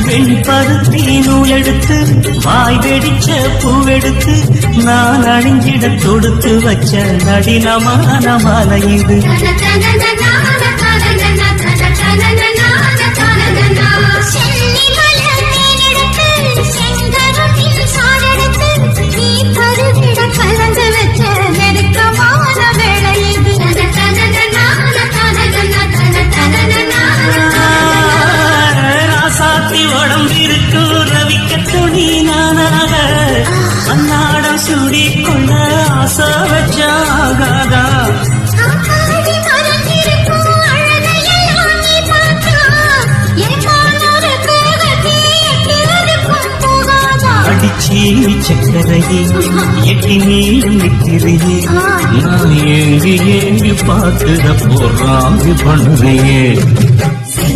வெண்பருத்தி நூலெடுத்து வாய் வெடிச்ச பூவெடுத்து நான் அணிஞ்சிட தொடுத்து வச்ச நடினமான மாலை இது. அன்னாடம் சூடிக்கொள்ள ஆசை வச்சாகாதா அடிச்சி சக்கரையே எட்டி நீயும் நிற்கிறையே நான் ஏங்கி ஏங்கி பார்த்துட போறாங்க பண்ணுறையே.